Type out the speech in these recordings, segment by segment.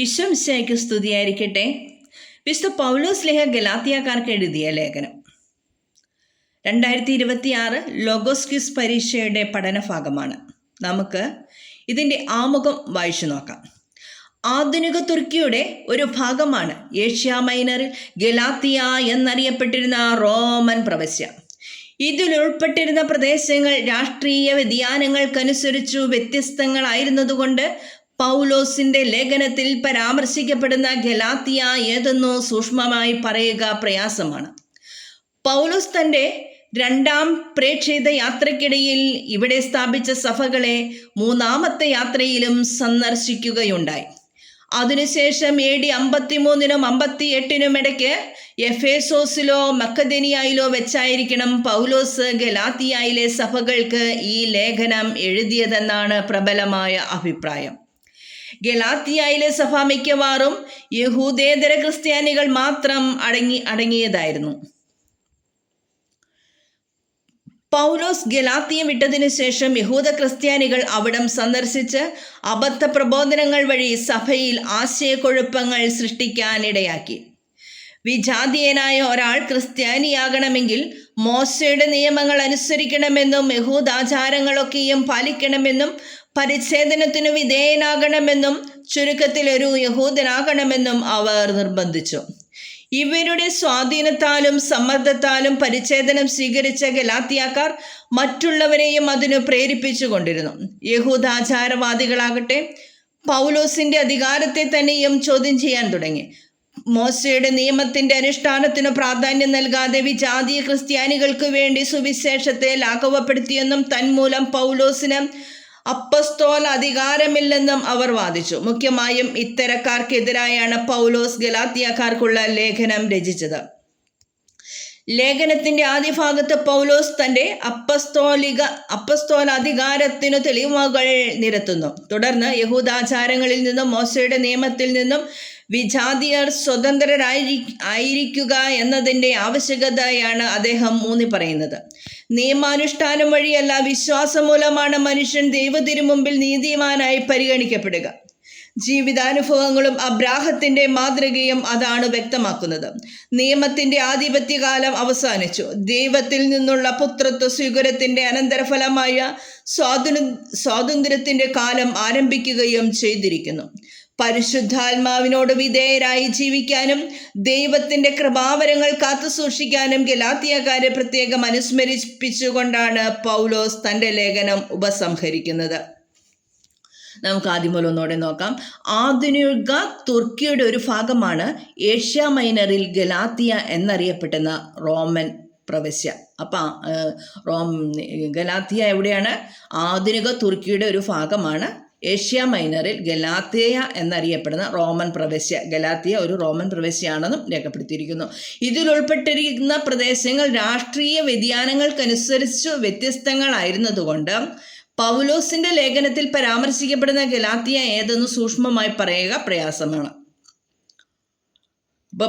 ഈശോമിശിഹായ്ക്ക് സ്തുതിയായിരിക്കട്ടെ. വിശുദ്ധ പൗലോസ് ലേഖ ഗലാത്യക്കാർക്ക് എഴുതിയ ലേഖനം 2026 ലോഗോസ് ക്വിസ് പരീക്ഷയുടെ പഠനഭാഗമാണ്. നമുക്ക് ഇതിൻ്റെ ആമുഖം വായിച്ചു നോക്കാം. ആധുനിക തുർക്കിയുടെ ഒരു ഭാഗമാണ് ഏഷ്യ മൈനറിൽ ഗലാത്തിയ എന്നറിയപ്പെട്ടിരുന്ന റോമൻ പ്രവിശ്യ. ഇതിലുൾപ്പെട്ടിരുന്ന പ്രദേശങ്ങൾ രാഷ്ട്രീയ വ്യതിയാനങ്ങൾക്കനുസരിച്ചു വ്യത്യസ്തങ്ങളായിരുന്നതുകൊണ്ട് പൗലോസിന്റെ ലേഖനത്തിൽ പരാമർശിക്കപ്പെടുന്ന ഗലാത്തിയ ഏതെന്നോ സൂക്ഷ്മമായി പറയുക പ്രയാസമാണ്. പൗലോസ് തൻ്റെ രണ്ടാം പ്രേക്ഷിത യാത്രയ്ക്കിടയിൽ ഇവിടെ സ്ഥാപിച്ച സഭകളെ മൂന്നാമത്തെ യാത്രയിലും സന്ദർശിക്കുകയുണ്ടായി. അതിനുശേഷം AD 53-നും 58-നും ഇടയ്ക്ക് എഫേസോസിലോ മക്കദോനിയയിലോ വെച്ചായിരിക്കണം പൗലോസ് ഗലാത്തിയയിലെ സഭകൾക്ക് ഈ ലേഖനം എഴുതിയതെന്നാണ് പ്രബലമായ അഭിപ്രായം. ഗലാത്തിയയിലെ സഭ മിക്കവാറും യഹൂദേതര ക്രിസ്ത്യാനികൾ മാത്രം അടങ്ങിയതായിരുന്നു. പൗലോസ് ഗലാത്തിയ വിട്ടതിനു ശേഷം യഹൂദ ക്രിസ്ത്യാനികൾ അവിടം സന്ദർശിച്ച് അബദ്ധ പ്രബോധനങ്ങൾ വഴി സഭയിൽ ആശയക്കുഴപ്പങ്ങൾ സൃഷ്ടിക്കാനിടയാക്കി. വിജാതീയനായ ഒരാൾ ക്രിസ്ത്യാനിയാകണമെങ്കിൽ മോശയുടെ നിയമങ്ങൾ അനുസരിക്കണമെന്നും യഹൂദാചാരങ്ങളൊക്കെയും പാലിക്കണമെന്നും പരിച്ഛേദനത്തിനു വിധേയനാകണമെന്നും ചുരുക്കത്തിൽ ഒരു യഹൂദനാകണമെന്നും അവർ നിർബന്ധിച്ചു. ഇവരുടെ സ്വാധീനത്താലും സമ്മർദ്ദത്താലും പരിച്ഛേദനം സ്വീകരിച്ച ഗലാത്യക്കാർ മറ്റുള്ളവരെയും അതിനു പ്രേരിപ്പിച്ചുകൊണ്ടിരുന്നു. യഹൂദാചാരവാദികളാകട്ടെ പൗലോസിന്റെ അധികാരത്തെ തന്നെയും ചോദ്യം ചെയ്യാൻ തുടങ്ങി. മോശയുടെ നിയമത്തിന്റെ അനുഷ്ഠാനത്തിനു പ്രാധാന്യം നൽകാതെ വിജാതീയ ക്രിസ്ത്യാനികൾക്ക് വേണ്ടി സുവിശേഷത്തെ ലാഘവപ്പെടുത്തിയെന്നും തന്മൂലം പൗലോസിന് അപ്പസ്തോല അധികാരമില്ലെന്നും അവർ വാദിച്ചു. മുഖ്യമായും ഇത്തരക്കാർക്കെതിരായാണ് പൗലോസ് ഗലാത്യക്കാർക്കുള്ള ലേഖനം രചിച്ചത്. ലേഖനത്തിന്റെ ആദ്യ ഭാഗത്ത് പൗലോസ് തന്റെ അപ്പസ്തോല അധികാരത്തിനു തെളിവുകൾ നിരത്തുന്നു. തുടർന്ന് യഹൂദാചാരങ്ങളിൽ നിന്നും മോശയുടെ നിയമത്തിൽ നിന്നും വിജാതിയർ സ്വതന്ത്രരായിരിക്കുക എന്നതിൻ്റെ ആവശ്യകതയാണ് അദ്ദേഹം ഊന്നി പറയുന്നത്. നിയമാനുഷ്ഠാനം വഴിയല്ല, വിശ്വാസം മൂലമാണ് മനുഷ്യൻ ദൈവത്തിനു മുമ്പിൽ നീതിമാനായി പരിഗണിക്കപ്പെടുക. ജീവിതാനുഭവങ്ങളും അബ്രാഹത്തിന്റെ മാതൃകയും അതാണ് വ്യക്തമാക്കുന്നത്. നിയമത്തിന്റെ ആധിപത്യകാലം അവസാനിച്ചു. ദൈവത്തിൽ നിന്നുള്ള പുത്രത്വ സ്വീകാരത്തിന്റെ അനന്തരഫലമായ സ്വാതന്ത്ര്യത്തിന്റെ കാലം ആരംഭിക്കുകയും ചെയ്തിരിക്കുന്നു. പരിശുദ്ധാത്മാവിനോട് വിധേയരായി ജീവിക്കാനും ദൈവത്തിന്റെ കൃപാവരങ്ങൾ കാത്തു സൂക്ഷിക്കാനും ഗലാത്യക്കാരെ പ്രത്യേകം അനുസ്മരിപ്പിച്ചുകൊണ്ടാണ് പൗലോസ് തൻ്റെ ലേഖനം ഉപസംഹരിക്കുന്നത്. നമുക്ക് ആദ്യം മുതൽ ഒന്നുകൂടെ നോക്കാം. ആധുനിക തുർക്കിയുടെ ഒരു ഭാഗമാണ് ഏഷ്യ മൈനറിൽ ഗലാത്തിയ എന്നറിയപ്പെടുന്ന റോമൻ പ്രവിശ്യ. ഗലാത്തിയ എവിടെയാണ്? ആധുനിക തുർക്കിയുടെ ഒരു ഭാഗമാണ് ഏഷ്യ മൈനറിൽ ഗലാത്തിയ എന്നറിയപ്പെടുന്ന റോമൻ പ്രവിശ്യ. ഗലാത്തിയ ഒരു റോമൻ പ്രവിശ്യയാണെന്നും രേഖപ്പെടുത്തിയിരിക്കുന്നു. ഇതിലുൾപ്പെട്ടിരിക്കുന്ന പ്രദേശങ്ങൾ രാഷ്ട്രീയ വ്യതിയാനങ്ങൾക്കനുസരിച്ച് വ്യത്യസ്തങ്ങളായിരുന്നതുകൊണ്ട് പൗലോസിന്റെ ലേഖനത്തിൽ പരാമർശിക്കപ്പെടുന്ന ഗലാത്തിയ ഏതെന്ന് സൂക്ഷ്മമായി പറയുക പ്രയാസമാണ്.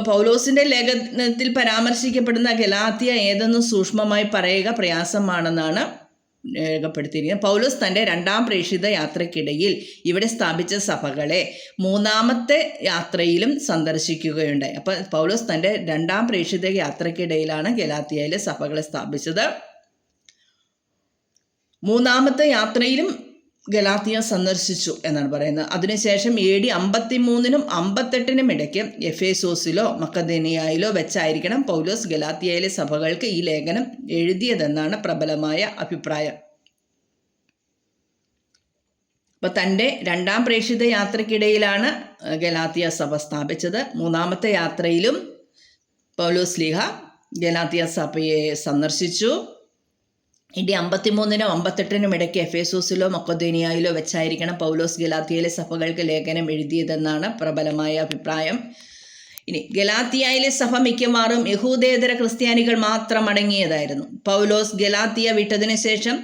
പൗലോസിന്റെ ലേഖനത്തിൽ പരാമർശിക്കപ്പെടുന്ന ഗലാത്തിയ ഏതെന്ന് സൂക്ഷ്മമായി പറയുക പ്രയാസമാണെന്നാണ് രേഖപ്പെടുത്തിയിരിക്കുന്നത്. പൗലോസ് തൻ്റെ രണ്ടാം പ്രേക്ഷിത യാത്രയ്ക്കിടയിൽ ഇവിടെ സ്ഥാപിച്ച സഭകളെ മൂന്നാമത്തെ യാത്രയിലും സന്ദർശിക്കുകയുണ്ടായി. പൗലോസ് തൻ്റെ രണ്ടാം പ്രേക്ഷിത യാത്രയ്ക്കിടയിലാണ് ഗലാത്യയിലെ സഭകളെ സ്ഥാപിച്ചത്. മൂന്നാമത്തെ യാത്രയിലും ഗലാത്തിയ സന്ദർശിച്ചു എന്നാണ് പറയുന്നത്. അതിനുശേഷം AD 53-നും 58-നും ഇടയ്ക്ക് എഫേസോസിലോ മക്കദോനിയയിലോ വെച്ചായിരിക്കണം പൗലോസ് ഗലാത്യയിലെ സഭകൾക്ക് ഈ ലേഖനം എഴുതിയതെന്നാണ് പ്രബലമായ അഭിപ്രായം. തൻ്റെ രണ്ടാം പ്രേക്ഷിത യാത്രയ്ക്കിടയിലാണ് ഗലാത്തിയ സഭ സ്ഥാപിച്ചത്. മൂന്നാമത്തെ യാത്രയിലും പൗലോസ് ലീഹ ഗലാത്തിയ സഭയെ സന്ദർശിച്ചു. AD 53-നും 58-നും ഇടയ്ക്ക് എഫേസോസിലോ മക്കദോനിയയിലോ വെച്ചായിരിക്കണം പൗലോസ് ഗലാത്യയിലെ സഭകൾക്ക് ലേഖനം എഴുതിയതെന്നാണ് പ്രബലമായ അഭിപ്രായം. ഇനി ഗലാത്യയിലെ സഭ മിക്കവാറും യഹൂദേതര ക്രിസ്ത്യാനികൾ മാത്രം അടങ്ങിയതായിരുന്നു. പൗലോസ് ഗലാത്തിയ വിട്ടതിനു ശേഷം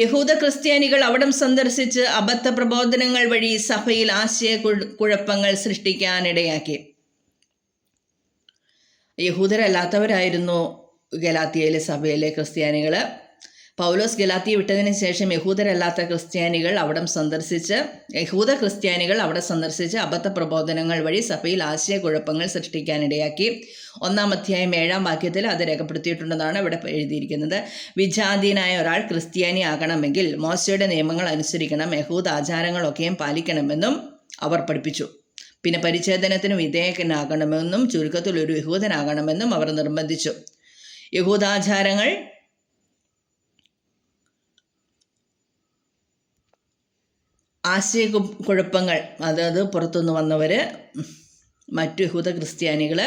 യഹൂദ ക്രിസ്ത്യാനികൾ അവിടം സന്ദർശിച്ച് അബദ്ധ പ്രബോധനങ്ങൾ വഴി സഭയിൽ ആശയക്കുഴപ്പങ്ങൾ സൃഷ്ടിക്കാനിടയാക്കി. യഹൂദരല്ലാത്തവരായിരുന്നു ഗലാത്യയിലെ സഭയിലെ ക്രിസ്ത്യാനികൾ. പൗലോസ് ഗലാത്തിയ വിട്ടതിന് ശേഷം യഹൂദ ക്രിസ്ത്യാനികൾ അവിടെ സന്ദർശിച്ച് അബദ്ധ പ്രബോധനങ്ങൾ വഴി സഭയിൽ ആശയക്കുഴപ്പങ്ങൾ സൃഷ്ടിക്കാനിടയാക്കി. 1-ാം അധ്യായം 7-ാം വാക്യത്തിൽ അത് രേഖപ്പെടുത്തിയിട്ടുണ്ടെന്നാണ് ഇവിടെ എഴുതിയിരിക്കുന്നത്. വിജാതീയനായ ഒരാൾ ക്രിസ്ത്യാനി ആകണമെങ്കിൽ മോശയുടെ നിയമങ്ങൾ അനുസരിക്കണം, യഹൂദ ആചാരങ്ങളൊക്കെയും പാലിക്കണമെന്നും അവർ പഠിപ്പിച്ചു. പിന്നെ പരിച്ഛേദനത്തിന് വിധേയനാകണമെന്നും ചുരുക്കത്തിൽ ഒരു യഹൂദനാകണമെന്നും അവർ നിർബന്ധിച്ചു. യഹൂദാചാരങ്ങൾ ആശയക്കുഴപ്പങ്ങൾ, അതായത് പുറത്തുനിന്ന് വന്നവർ മറ്റു യഹൂദ ക്രിസ്ത്യാനികൾ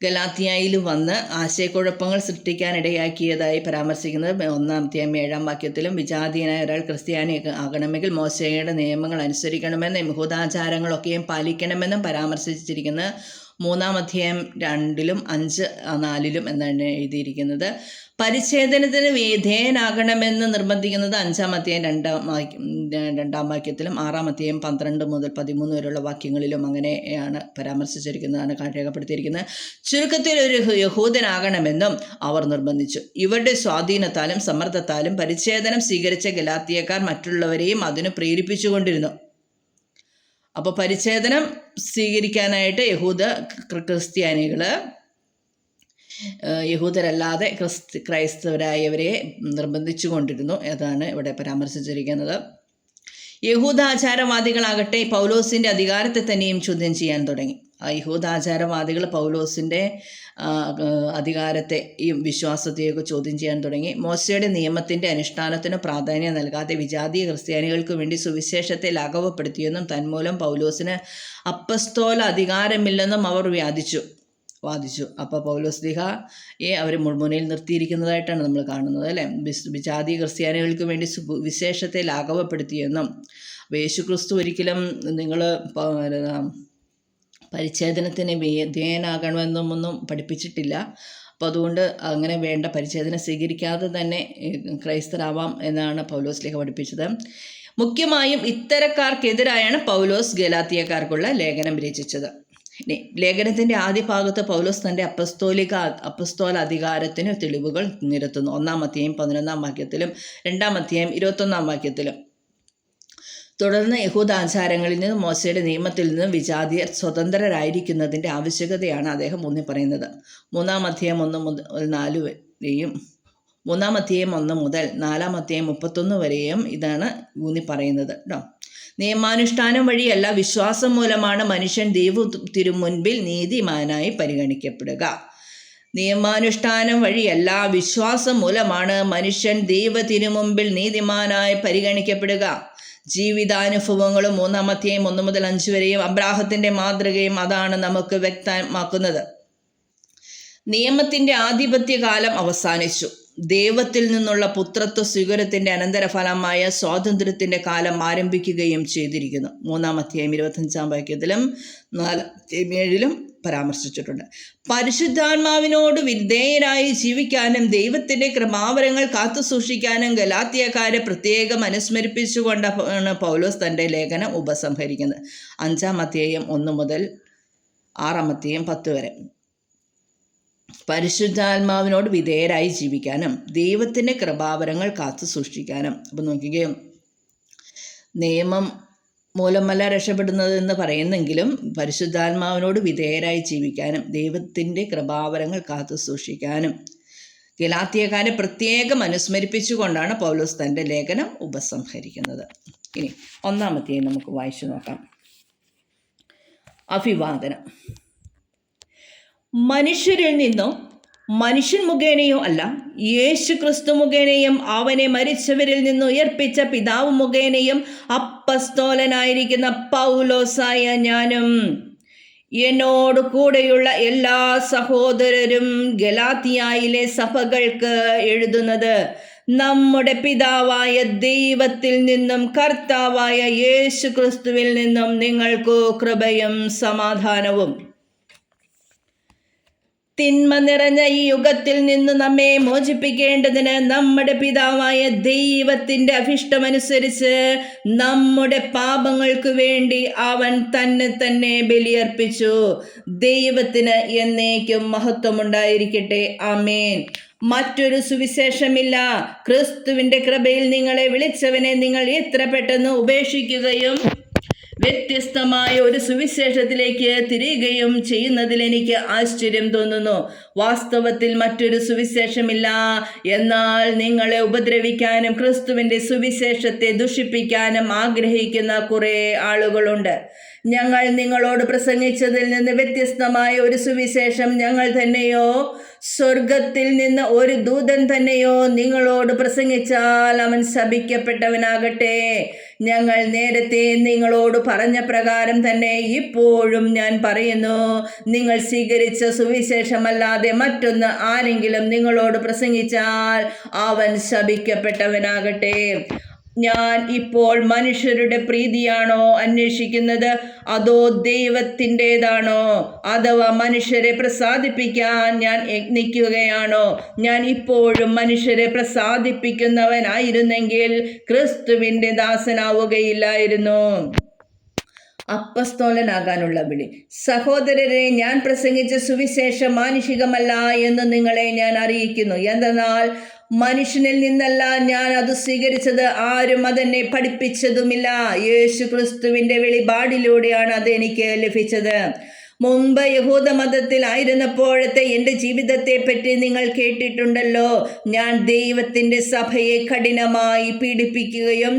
ഗലാത്യയിൽ വന്ന് ആശയക്കുഴപ്പങ്ങൾ സൃഷ്ടിക്കാനിടയാക്കിയതായി പരാമർശിക്കുന്നത് 1-ാം അധ്യായം 7-ാം വാക്യത്തിലും വിജാതീയനായ ഒരാൾ ക്രിസ്ത്യാനി ആകണമെങ്കിൽ മോശയുടെ നിയമങ്ങൾ അനുസരിക്കണമെന്നും യഹൂദാചാരങ്ങളൊക്കെയും പാലിക്കണമെന്നും പരാമർശിച്ചിരിക്കുന്നത് 3-ാം അധ്യായം 2-ലും 5-4-ലും എന്നാണ് എഴുതിയിരിക്കുന്നത്. പരിച്ഛേദനത്തിന് വിധേയനാകണമെന്ന് നിർബന്ധിക്കുന്നത് 5-ാം അധ്യായം 2-ാം വാക്യത്തിലും 6-ാം അധ്യായം 12 മുതൽ 13 വരെയുള്ള വാക്യങ്ങളിലും അങ്ങനെയാണ് പരാമർശിച്ചിരിക്കുന്നതാണ് രേഖപ്പെടുത്തിയിരിക്കുന്നത്. ചുരുക്കത്തിൽ ഒരു യഹൂദനാകണമെന്നും അവർ നിർബന്ധിച്ചു. ഇവരുടെ സ്വാധീനത്താലും സമ്മർദ്ദത്താലും പരിച്ഛേദനം സ്വീകരിച്ച ഗലാത്യക്കാർ മറ്റുള്ളവരെയും അതിന് പ്രേരിപ്പിച്ചുകൊണ്ടിരുന്നു. അപ്പോൾ പരിച്ഛേദനം സ്വീകരിക്കാനായിട്ട് ക്രിസ്ത്യാനികൾ യഹൂദരല്ലാതെ ക്രൈസ്തവരായവരെ നിർബന്ധിച്ചു കൊണ്ടിരുന്നു. അതാണ് ഇവിടെ പരാമർശിച്ചിരിക്കുന്നത്. യഹൂദാചാരവാദികളാകട്ടെ പൗലോസിൻ്റെ അധികാരത്തെ തന്നെയും ചോദ്യം ചെയ്യാൻ തുടങ്ങി. ആ യഹൂദാചാരവാദികൾ പൗലോസിൻ്റെ അധികാരത്തെയും വിശ്വാസത്തെയൊക്കെ ചോദ്യം ചെയ്യാൻ തുടങ്ങി. മോശയുടെ നിയമത്തിൻ്റെ അനുഷ്ഠാനത്തിന് പ്രാധാന്യം നൽകാതെ വിജാതീയ ക്രിസ്ത്യാനികൾക്ക് വേണ്ടി സുവിശേഷത്തെ ലാഘവപ്പെടുത്തിയെന്നും തന്മൂലം പൗലോസിന് അപ്പസ്തോല അധികാരമില്ലെന്നും അവർ വാദിച്ചു. അപ്പോൾ പൗലോസ് ശ്ലീഹയെ അവർ മുൾമുനയിൽ നിർത്തിയിരിക്കുന്നതായിട്ടാണ് നമ്മൾ കാണുന്നത്, അല്ലേ? വിജാതീയ ക്രിസ്ത്യാനികൾക്ക് വേണ്ടി വിശേഷത്തെ ലാഘവപ്പെടുത്തിയെന്നും യേശുക്രിസ്തു ഒരിക്കലും നിങ്ങൾ പരിച്ഛേദനത്തിന് വിധേയനാകണമെന്നും ഒന്നും പഠിപ്പിച്ചിട്ടില്ല. അപ്പോൾ അതുകൊണ്ട് അങ്ങനെ വേണ്ട, പരിച്ഛേദന സ്വീകരിക്കാതെ തന്നെ ക്രൈസ്തരാവാം എന്നാണ് പൗലോസ് ശ്ലീഹ പഠിപ്പിച്ചത്. മുഖ്യമായും ഇത്തരക്കാർക്കെതിരായാണ് പൗലോസ് ഗലാത്യക്കാർക്കുള്ള ലേഖനം രചിച്ചത്. ഇനി ലേഖനത്തിൻ്റെ ആദ്യ ഭാഗത്ത് പൗലോസ് തൻ്റെ അപ്പസ്തോല അധികാരത്തിന് തെളിവുകൾ നിരത്തുന്നു. 1-ാം അധ്യായം 11-ാം വാക്യത്തിലും 2-ാം അധ്യായം 21-ാം വാക്യത്തിലും. തുടർന്ന് യഹൂദാചാരങ്ങളിൽ നിന്നും മോശയുടെ നിയമത്തിൽ നിന്നും വിജാതിയർ സ്വതന്ത്രരായിരിക്കുന്നതിൻ്റെ ആവശ്യകതയാണ് അദ്ദേഹം ഊന്നി പറയുന്നത്. 3-ാം അധ്യായം 1 മുതൽ 4 വരെയും 3-ാം അധ്യായം 1 മുതൽ 4-ാം അധ്യായം 31 വരെയും ഇതാണ് ഊന്നി പറയുന്നത് കേട്ടോ. നിയമാനുഷ്ഠാനം വഴിയല്ല, വിശ്വാസം മൂലമാണ് മനുഷ്യൻ ദൈവത്തിനു മുൻപിൽ നീതിമാനായി പരിഗണിക്കപ്പെടുക. നിയമാനുഷ്ഠാനം വഴിയല്ല, വിശ്വാസം മൂലമാണ് മനുഷ്യൻ ദൈവത്തിനു മുമ്പിൽ നീതിമാനായി പരിഗണിക്കപ്പെടുക. ജീവിതാനുഭവങ്ങളും 3-ാം അധ്യായം 1 മുതൽ 5 വരെയും അബ്രാഹത്തിൻ്റെ മാതൃകയും അതാണ് നമുക്ക് വ്യക്തമാക്കുന്നത്. നിയമത്തിൻ്റെ ആധിപത്യകാലം അവസാനിച്ചു. ദൈവത്തിൽ നിന്നുള്ള പുത്രത്വ സ്വീകരണത്തിൻ്റെ അനന്തരഫലമായ സ്വാതന്ത്ര്യത്തിൻ്റെ കാലം ആരംഭിക്കുകയും ചെയ്തിരിക്കുന്നു. 3-ാം അധ്യായം 25-ാം വാക്യത്തിലും 4-ാം അധ്യായം 7-ലും പരാമർശിച്ചിട്ടുണ്ട്. പരിശുദ്ധാത്മാവിനോട് വിധേയരായി ജീവിക്കാനും ദൈവത്തിൻ്റെ കൃപാവരങ്ങൾ കാത്തു സൂക്ഷിക്കാനും ഗലാത്യക്കാരെ പ്രത്യേകം അനുസ്മരിപ്പിച്ചുകൊണ്ടാണ് പൗലോസ് തൻ്റെ ലേഖനം ഉപസംഹരിക്കുന്നത്. 5-ാം അധ്യായം 1 മുതൽ 6-ാം അധ്യായം 10 വരെ. പരിശുദ്ധാത്മാവിനോട് വിധേയരായി ജീവിക്കാനും ദൈവത്തിൻ്റെ കൃപാവരങ്ങൾ കാത്തു സൂക്ഷിക്കാനും. അപ്പം നോക്കുകയും നിയമം മൂലമല്ല രക്ഷപ്പെടുന്നത് എന്ന് പറയുന്നെങ്കിലും പരിശുദ്ധാത്മാവിനോട് വിധേയരായി ജീവിക്കാനും ദൈവത്തിൻ്റെ കൃപാവരങ്ങൾ കാത്തു സൂക്ഷിക്കാനും ഗലാത്യക്കാരെ പ്രത്യേകം അനുസ്മരിപ്പിച്ചുകൊണ്ടാണ് പൗലോസ് തൻ്റെ ലേഖനം ഉപസംഹരിക്കുന്നത്. ഇനി 1-ാം അധ്യായം നമുക്ക് വായിച്ചു നോക്കാം. അഭിവാദനം. മനുഷ്യരിൽ നിന്നോ മനുഷ്യൻ മുഖേനയോ അല്ല, യേശു ക്രിസ്തു മുഖേനയും അവനെ മരിച്ചവരിൽ നിന്ന് ഉയർപ്പിച്ച പിതാവ് മുഖേനയും അപ്പസ്തോലനായിരിക്കുന്ന പൗലോസായ ഞാനും എന്നോട് കൂടെയുള്ള എല്ലാ സഹോദരരും ഗലാത്യയിലെ സഭകൾക്ക് എഴുതുന്നത് നമ്മുടെ പിതാവായ ദൈവത്തിൽ നിന്നും കർത്താവായ യേശു ക്രിസ്തുവിൽ നിന്നും നിങ്ങൾക്ക് കൃപയും സമാധാനവും. തിന്മ നിറഞ്ഞ ഈ യുഗത്തിൽ നിന്ന് നമ്മെ മോചിപ്പിക്കേണ്ടതിന് നമ്മുടെ പിതാവായ ദൈവത്തിൻ്റെ അഭിഷ്ടമനുസരിച്ച് നമ്മുടെ പാപങ്ങൾക്ക് വേണ്ടി അവൻ തന്നെ ബലിയർപ്പിച്ചു. ദൈവത്തിന് എന്നേക്കും മഹത്വമുണ്ടായിരിക്കട്ടെ. ആമേൻ. മറ്റൊരു സുവിശേഷമില്ല. ക്രിസ്തുവിൻ്റെ കൃപയിൽ നിങ്ങളെ വിളിച്ചവനെ നിങ്ങൾ ഇത്ര പെട്ടെന്ന് ഉപേക്ഷിക്കുകയും വ്യത്യസ്തമായ ഒരു സുവിശേഷത്തിലേക്ക് തിരിയുകയും ചെയ്യുന്നതിൽ എനിക്ക് ആശ്ചര്യം തോന്നുന്നു. വാസ്തവത്തിൽ മറ്റൊരു സുവിശേഷമില്ല. എന്നാൽ നിങ്ങളെ ഉപദ്രവിക്കാനും ക്രിസ്തുവിൻ്റെ സുവിശേഷത്തെ ദുഷിപ്പിക്കാനും ആഗ്രഹിക്കുന്ന കുറേ ആളുകളുണ്ട്. ഞങ്ങൾ നിങ്ങളോട് പ്രസംഗിച്ചതിൽ നിന്ന് വ്യത്യസ്തമായ ഒരു സുവിശേഷം ഞങ്ങൾ തന്നെയോ സ്വർഗത്തിൽ നിന്ന് ഒരു ദൂതൻ തന്നെയോ നിങ്ങളോട് പ്രസംഗിച്ചാൽ അവൻ ശപിക്കപ്പെട്ടവനാകട്ടെ. ഞങ്ങൾ നേരത്തെ നിങ്ങളോട് പറഞ്ഞ പ്രകാരം തന്നെ ഇപ്പോഴും ഞാൻ പറയുന്നു, നിങ്ങൾ സ്വീകരിച്ച സുവിശേഷമല്ലാതെ മറ്റൊന്ന് ആരെങ്കിലും നിങ്ങളോട് പ്രസംഗിച്ചാൽ അവൻ ശപിക്കപ്പെട്ടവനാകട്ടെ. ഞാൻ ഇപ്പോൾ മനുഷ്യരുടെ പ്രീതിയാണോ അന്വേഷിക്കുന്നത്, അതോ ദൈവത്തിൻ്റെതാണോ? അഥവാ മനുഷ്യരെ പ്രസാദിപ്പിക്കാൻ ഞാൻ യത്നിക്കുകയാണോ? ഞാൻ ഇപ്പോഴും മനുഷ്യരെ പ്രസാദിപ്പിക്കുന്നവനായിരുന്നെങ്കിൽ ക്രിസ്തുവിൻ്റെ ദാസനാവുകയില്ലായിരുന്നു. അപ്പസ്തോലനാകാനുള്ള വിളി. സഹോദരരെ, ഞാൻ പ്രസംഗിച്ച സുവിശേഷം മാനുഷികമല്ല എന്ന് നിങ്ങളെ ഞാൻ അറിയിക്കുന്നു. എന്തെന്നാൽ മനുഷ്യനിൽ നിന്നല്ല ഞാൻ അത് സ്വീകരിച്ചത്, ആരും അതെന്നെ പഠിപ്പിച്ചതുമില്ല. യേശു ക്രിസ്തുവിൻ്റെ വെളിപാടിലൂടെയാണ് അത് എനിക്ക് ലഭിച്ചത്. മുമ്പ് യഹൂദ മതത്തിൽ ആയിരുന്നപ്പോഴത്തെ എൻ്റെ ജീവിതത്തെ പറ്റി നിങ്ങൾ കേട്ടിട്ടുണ്ടല്ലോ. ഞാൻ ദൈവത്തിൻ്റെ സഭയെ കഠിനമായി പീഡിപ്പിക്കുകയും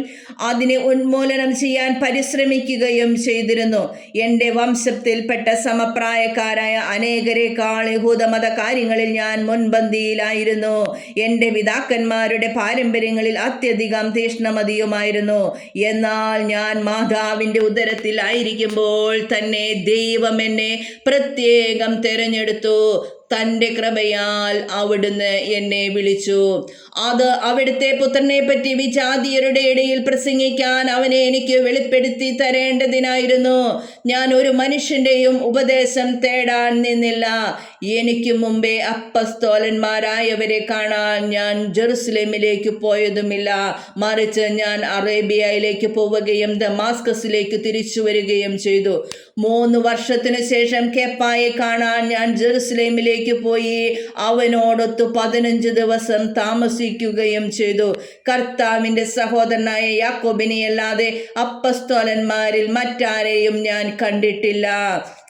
അതിനെ ഉന്മൂലനം ചെയ്യാൻ പരിശ്രമിക്കുകയും ചെയ്തിരുന്നു. എൻ്റെ വംശത്തിൽപ്പെട്ട സമപ്രായക്കാരായ അനേകരെക്കാൾ യഹൂദമത കാര്യങ്ങളിൽ ഞാൻ മുൻപന്തിയിലായിരുന്നു. എൻ്റെ പിതാക്കന്മാരുടെ പാരമ്പര്യങ്ങളിൽ അത്യധികം തീഷ്ണമതിയുമായിരുന്നു. എന്നാൽ ഞാൻ മാതാവിൻ്റെ ഉദരത്തിൽ ആയിരിക്കുമ്പോൾ തന്നെ ദൈവം എന്നെ പ്രത്യേകം തിരഞ്ഞെടുത്തു. തൻ്റെ കൃപയാൽ അവിടുന്ന് എന്നെ വിളിച്ചു. അത് അവിടുത്തെ പുത്രനെ പറ്റി വിജാതിയരുടെ ഇടയിൽ പ്രസംഗിക്കാൻ അവനെ എനിക്ക് വെളിപ്പെടുത്തി തരേണ്ടതിനായിരുന്നു. ഞാൻ ഒരു മനുഷ്യൻ്റെയും ഉപദേശം തേടാൻ നിന്നില്ല. എനിക്ക് മുമ്പേ അപ്പസ്തോലന്മാരായവരെ കാണാൻ ഞാൻ ജെറുസലേമിലേക്ക് പോയതുമില്ല. മറിച്ച് ഞാൻ അറേബ്യയിലേക്ക് പോവുകയും ദമാസ്കസിലേക്ക് തിരിച്ചു വരികയും ചെയ്തു. 3 വർഷത്തിനു ശേഷം കേപ്പായെ കാണാൻ ഞാൻ ജെറുസലേമിലേക്ക് പോയി അവനോടൊത്ത് 15 ദിവസം താമസിക്കുകയും ചെയ്തു. കർത്താവിൻ്റെ സഹോദരനായ യാക്കോബിനെ അല്ലാതെ അപ്പസ്തോലന്മാരിൽ മറ്റാരെയും ഞാൻ കണ്ടിട്ടില്ല.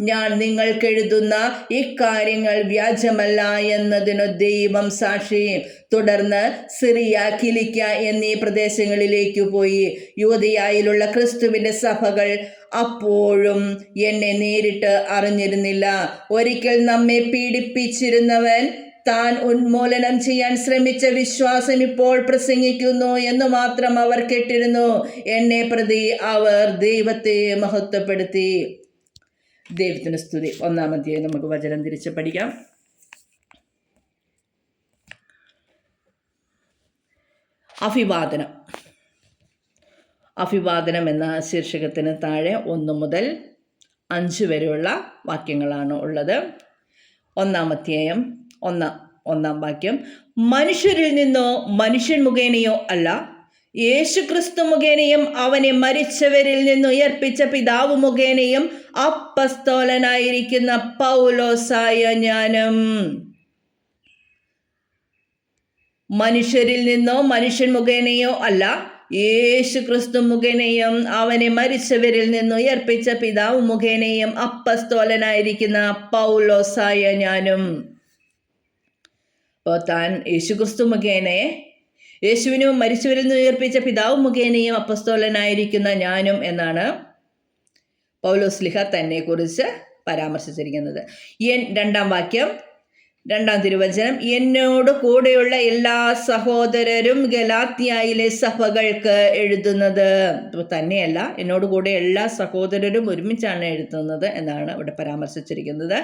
ഞാൻ നിങ്ങൾക്കെഴുതുന്ന ഇക്കാര്യങ്ങൾ വ്യാജമല്ല എന്നതിനു ദൈവം സാക്ഷി. തുടർന്ന് സിറിയ, കിലിക്യ എന്നീ പ്രദേശങ്ങളിലേക്ക് പോയി. യൂദയായിലുള്ള ക്രിസ്തുവിൻ്റെ സഭകൾ അപ്പോഴും എന്നെ നേരിട്ട് അറിഞ്ഞിരുന്നില്ല. ഒരിക്കൽ നമ്മെ പീഡിപ്പിച്ചിരുന്നവൻ താൻ ഉന്മൂലനം ചെയ്യാൻ ശ്രമിച്ച വിശ്വാസം ഇപ്പോൾ പ്രസംഗിക്കുന്നു എന്ന് മാത്രം അവർ കേട്ടിരുന്നു. എന്നെ പ്രതി അവർ ദൈവത്തെ മഹത്വപ്പെടുത്തി. ദൈവത്തിന് സ്തുതി. 1-ാം അധ്യായം നമുക്ക് വചനം തിരിച്ച് പഠിക്കാം. അഭിവാദനം എന്ന ശീർഷകത്തിന് താഴെ 1 മുതൽ 5 വരെയുള്ള വാക്യങ്ങളാണ് ഉള്ളത്. 1-ാം അധ്യായം 1-ാം വാക്യം. മനുഷ്യരിൽ നിന്നോ മനുഷ്യൻ മുഖേനയോ അല്ല, യേശുക്രിസ്തു മുഖേനയും അവനെ മരിച്ചവരിൽ നിന്ന് ഉയർപ്പിച്ച പിതാവ് മുഖേനയും അപ്പസ്തോലനായിരിക്കുന്ന പൗലോസായ ഞാനും. മനുഷ്യരിൽ നിന്നോ മനുഷ്യൻ മുഖേനയോ അല്ല, യേശു ക്രിസ്തു മുഖേനയും അവനെ മരിച്ചവരിൽ നിന്ന് ഉയർപ്പിച്ച പിതാവ് മുഖേനയും അപ്പസ്തോലനായിരിക്കുന്ന പൗലോസായ ഞാനും. അപ്പോൾ താൻ യേശുക്രിസ്തു മുഖേനയെ, യേശുവിനും മരിച്ചവരിൽ നിന്ന് ഉയർപ്പിച്ച പിതാവ് മുഖേനയും അപ്പസ്തോലനായിരിക്കുന്ന ഞാനും എന്നാണ് പൗലോസ്ലിഹ തന്നെ കുറിച്ച് പരാമർശിച്ചിരിക്കുന്നത്. 2-ാം വാക്യം, 2-ാം തിരുവചനം. എന്നോട് കൂടെയുള്ള എല്ലാ സഹോദരരും ഗലാത്യയിലെ സഭകൾക്ക് എഴുതുന്നത്. തന്നെയല്ല, എന്നോട് കൂടെ എല്ലാ സഹോദരരും ഒരുമിച്ചാണ് എഴുതുന്നത് എന്നാണ് ഇവിടെ പരാമർശിച്ചിരിക്കുന്നത്.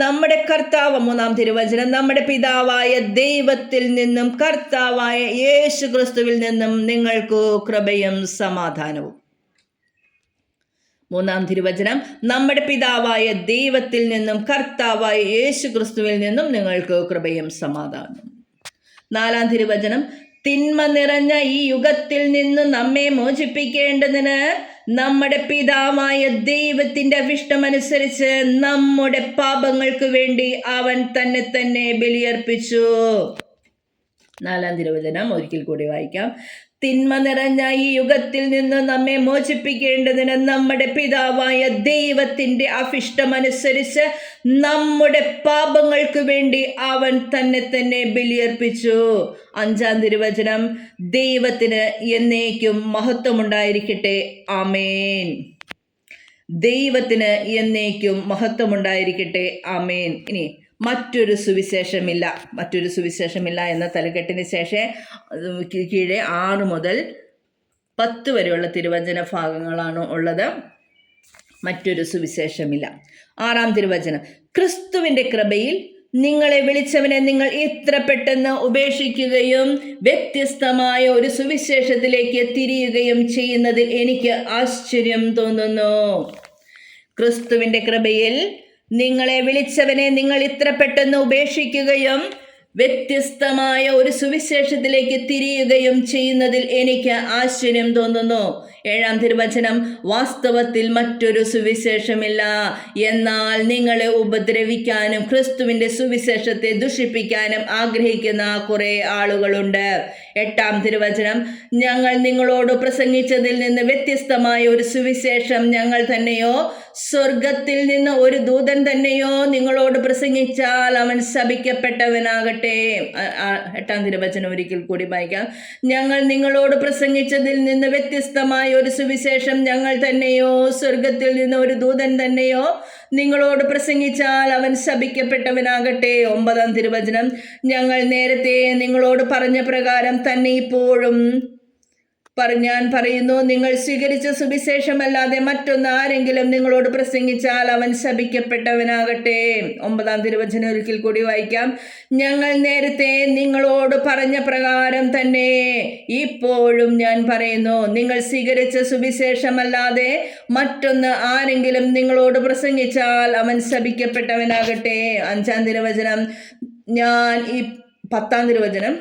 നമ്മുടെ കർത്താവ്, 3-ാം തിരുവചനം, നമ്മുടെ പിതാവായ ദൈവത്തിൽ നിന്നും കർത്താവായ യേശു ക്രിസ്തുവിൽ നിന്നും നിങ്ങൾക്ക് കൃപയും സമാധാനവും. മൂന്നാം തിരുവചനം, നമ്മുടെ പിതാവായ ദൈവത്തിൽ നിന്നും കർത്താവായ യേശു ക്രിസ്തുവിൽ നിന്നും നിങ്ങൾക്ക് കൃപയും സമാധാനം. നാലാം തിരുവചനം, തിന്മ നിറഞ്ഞ ഈ യുഗത്തിൽ നിന്ന് നമ്മെ മോചിപ്പിക്കേണ്ടതിന് നമ്മുടെ പിതാവായ ദൈവത്തിന്റെ അഭിഷ്ടമനുസരിച്ച് നമ്മുടെ പാപങ്ങൾക്ക് വേണ്ടി അവൻ തന്നെ ബലിയർപ്പിച്ചു. നാലാം തിരുവചനം ഒരിക്കൽ കൂടി വായിക്കാം. തിന്മ നിറഞ്ഞ ഈ യുഗത്തിൽ നിന്ന് നമ്മെ മോചിപ്പിക്കേണ്ടതിന് നമ്മുടെ പിതാവായ ദൈവത്തിന്റെ അഭിഷ്ടമനുസരിച്ച് നമ്മുടെ പാപങ്ങൾക്ക് വേണ്ടി അവൻ തന്നെ ബലിയർപ്പിച്ചു. അഞ്ചാം തിരുവചനം, ദൈവത്തിന് എന്നേക്കും മഹത്വമുണ്ടായിരിക്കട്ടെ. ആമേൻ. ദൈവത്തിന് എന്നേക്കും മഹത്വമുണ്ടായിരിക്കട്ടെ. ആമേൻ. ഇനി മറ്റൊരു സുവിശേഷമില്ല എന്ന തലക്കെട്ടിന് ശേഷം കീഴെ 6 മുതൽ 10 വരെയുള്ള തിരുവചന ഭാഗങ്ങളാണ് ഉള്ളത്. മറ്റൊരു സുവിശേഷമില്ല. 6-ാം തിരുവചനം, ക്രിസ്തുവിൻ്റെ കൃപയിൽ നിങ്ങളെ വിളിച്ചവനെ നിങ്ങൾ ഇത്ര പെട്ടെന്ന് ഉപേക്ഷിക്കുകയും വ്യത്യസ്തമായ ഒരു സുവിശേഷത്തിലേക്ക് തിരിയുകയും ചെയ്യുന്നതിൽ എനിക്ക് ആശ്ചര്യം തോന്നുന്നു. ക്രിസ്തുവിൻ്റെ കൃപയിൽ നിങ്ങളെ വിളിച്ചവനെ നിങ്ങൾ ഇത്ര പെട്ടെന്ന് ഉപേക്ഷിക്കുകയും വ്യത്യസ്തമായ ഒരു സുവിശേഷത്തിലേക്ക് തിരിയുകയും ചെയ്യുന്നതിൽ എനിക്ക് ആശ്ചര്യം തോന്നുന്നു. 7-ാം തിരുവചനം, വാസ്തവത്തിൽ മറ്റൊരു സുവിശേഷമില്ല, എന്നാൽ നിങ്ങളെ ഉപദ്രവിക്കാനും ക്രിസ്തുവിൻ്റെ സുവിശേഷത്തെ ദുഷിപ്പിക്കാനും ആഗ്രഹിക്കുന്ന കുറേ ആളുകളുണ്ട്. 8-ാം തിരുവചനം, ഞങ്ങൾ നിങ്ങളോട് പ്രസംഗിച്ചതിൽ നിന്ന് വ്യത്യസ്തമായ ഒരു സുവിശേഷം ഞങ്ങൾ തന്നെയോ സ്വർഗത്തിൽ നിന്ന് ഒരു ദൂതൻ തന്നെയോ നിങ്ങളോട് പ്രസംഗിച്ചാൽ അവൻ ശപിക്കപ്പെട്ടവനാകട്ടെ. 8-ാം തിരുവചനം ഒരിക്കൽ കൂടി വായിക്കാം. ഞങ്ങൾ നിങ്ങളോട് പ്രസംഗിച്ചതിൽ നിന്ന് വ്യത്യസ്തമായ ഒരു സുവിശേഷം ഞങ്ങൾ തന്നെയോ സ്വർഗത്തിൽ നിന്ന് ഒരു ദൂതൻ തന്നെയോ നിങ്ങളോട് പ്രസംഗിച്ചാൽ അവൻ ശപിക്കപ്പെട്ടവനാകട്ടെ. 9-ാം തിരുവചനം, ഞങ്ങൾ നേരത്തെ നിങ്ങളോട് പറഞ്ഞ പ്രകാരം തന്നെ ഇപ്പോഴും ഞാൻ പറയുന്നു, നിങ്ങൾ സ്വീകരിച്ച സുവിശേഷമല്ലാതെ മറ്റൊന്ന് ആരെങ്കിലും നിങ്ങളോട് പ്രസംഗിച്ചാൽ അവൻ ശപിക്കപ്പെട്ടവനാകട്ടെ. 9-ാം തിരുവചനം ഒരിക്കൽ കൂടി വായിക്കാം. ഞങ്ങൾ നേരത്തെ നിങ്ങളോട് പറഞ്ഞ പ്രകാരം തന്നെ ഇപ്പോഴും ഞാൻ പറയുന്നു, നിങ്ങൾ സ്വീകരിച്ച സുവിശേഷമല്ലാതെ മറ്റൊന്ന് ആരെങ്കിലും നിങ്ങളോട് പ്രസംഗിച്ചാൽ അവൻ ശപിക്കപ്പെട്ടവനാകട്ടെ. 5-ാം തിരുവചനം, 10-ാം തിരുവചനം,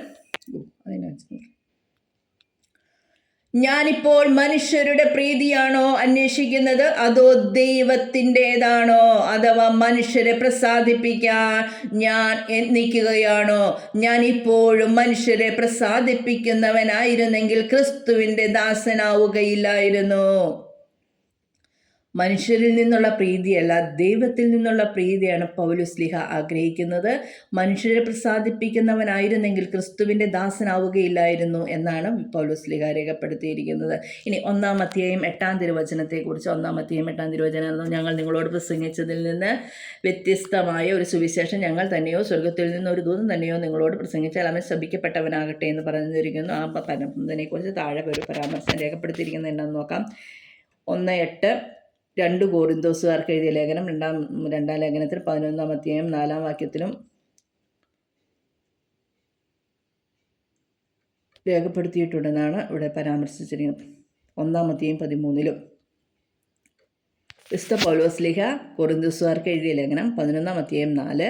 ഞാനിപ്പോൾ മനുഷ്യരുടെ പ്രീതിയാണോ അന്വേഷിക്കുന്നത്, അതോ ദൈവത്തിൻ്റെതാണോ? അഥവാ മനുഷ്യരെ പ്രസാദിപ്പിക്കാൻ ഞാൻ യത്നിക്കുകയാണോ? ഞാൻ ഇപ്പോഴും മനുഷ്യരെ പ്രസാദിപ്പിക്കുന്നവനായിരുന്നെങ്കിൽ ക്രിസ്തുവിൻ്റെ ദാസനാവുകയില്ലായിരുന്നു. മനുഷ്യരിൽ നിന്നുള്ള പ്രീതിയല്ല, ദൈവത്തിൽ നിന്നുള്ള പ്രീതിയാണ് പൗലോസ്ലീഹ ആഗ്രഹിക്കുന്നത്. മനുഷ്യരെ പ്രസാദിപ്പിക്കുന്നവനായിരുന്നെങ്കിൽ ക്രിസ്തുവിൻ്റെ ദാസനാവുകയില്ലായിരുന്നു എന്നാണ് പൗലോസ്ലീഹ രേഖപ്പെടുത്തിയിരിക്കുന്നത്. ഇനി 1-ാം അധ്യായം 8-ാം തിരുവചനത്തെക്കുറിച്ച് 1-ാം അധ്യായം 8-ാം തിരുവചനം, ഞങ്ങൾ നിങ്ങളോട് പ്രസംഗിച്ചതിൽ നിന്ന് വ്യത്യസ്തമായ ഒരു സുവിശേഷം ഞങ്ങൾ തന്നെയോ സ്വർഗത്തിൽ നിന്ന് ഒരു ദൂതൻ തന്നെയോ നിങ്ങളോട് പ്രസംഗിച്ചാൽ അവൻ ശപിക്കപ്പെട്ടവനാകട്ടെ എന്ന് പറഞ്ഞിരിക്കുന്നു. ആ ഇതിനെക്കുറിച്ച് താഴെ ഒരു പരാമർശം രേഖപ്പെടുത്തിയിരിക്കുന്നത് എന്താണെന്ന് നോക്കാം. 1:8 2 കോരിന്തോസുകാർക്ക് എഴുതിയ ലേഖനം 2-ാം ലേഖനത്തിൽ 11-ാം അധ്യായം 4-ാം വാക്യത്തിലും രേഖപ്പെടുത്തിയിട്ടുണ്ടെന്നാണ് ഇവിടെ പരാമർശിച്ചിരിക്കുന്നത്. 1-ാം അധ്യായം 13-ലും വിശുദ്ധ പൗലോസ്ലീഹ കോരിന്തോസുകാർക്ക് എഴുതിയ ലേഖനം 11-ാം അധ്യായം 4,